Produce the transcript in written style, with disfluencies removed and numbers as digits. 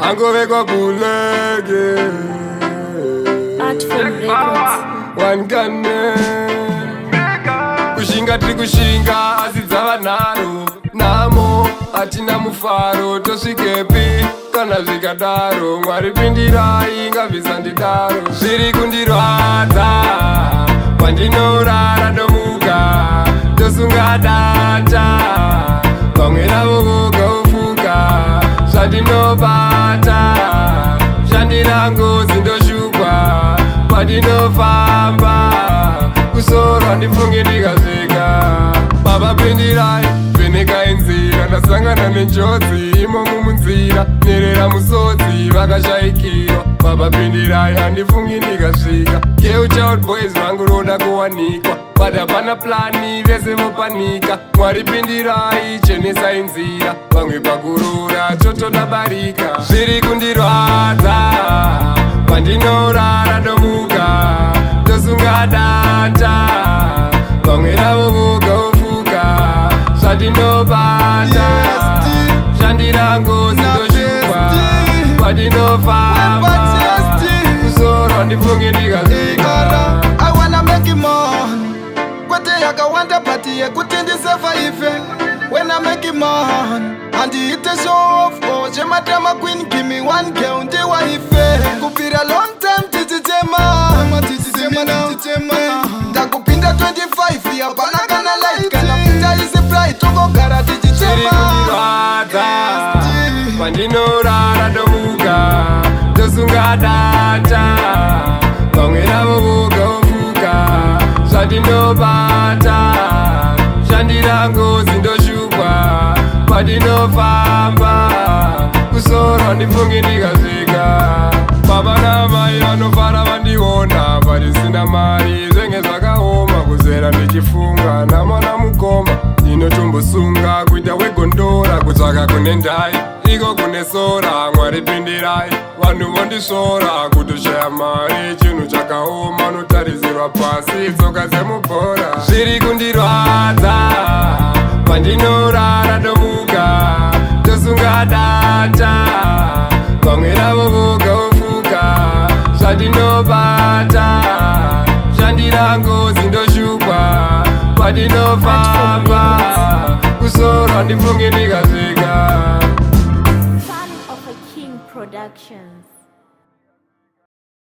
angovekwa kulege wankane kushinga tiri kushinga asi dzava nharo namo hatina mufaro tosvikepi kana zvikadaro Mwari pindirai ngavhisandidaro zviri kundirwadza pandinorara domuka tosunga data vamwe navo voga ufuka zvandinobata zvandirangozi ndoshupa padinofamba kusorwa ndifunge ndikasvika baba pindirai vhenekai nzira ndasangana nenjodzi imomo munzira nerera musodzi vakashayikirwa baba pindirai handifungi ndikasvika Child boys vangu roda kuwanikwa but hapana plani vese vopanika Mwari pindirai chenesai nzira vamwe pakurora totodabarika zviri kundirwadza pandinorara domuka tosunga data vamwe navo voga ufuka zvandinobata zvandirangozi ndoshupa padinofamba kusorwa ndifunge ndikasvika I wanna make it money kwete yakawanda but yekuti ndisavaive when I make it money handiite show off oh chematama queen give me one girl ndiwaife kubvira long time tichitema ndakupinda 25 yapana kana light kana pita isi bright tongogara tichitema pandinorara domuka tosunga data vamwe navo voga ufuka zvandinobata zvandirangozi ndoshupa padinofamba kusorwa ndifunge ndikasvika baba namai vanofara vandiona parisina mari zvenge zvakaoma kuzera ndichifunga namwana mukoma ndinotombosunga kuita wegondora kutsvaka kune ndai iko kune sora Mwari pindirai vanhu vondisvora kutoshaya mari chinhu chakaoma notarisirwa pasi tsoka dzemubhora zviri kundirwadza pandinorara domuka tosunga data vamwe navo voga ufuka zvandinobata zvandirangozi ndoshupa padinofamba kusorwa ndifunge ndikasvika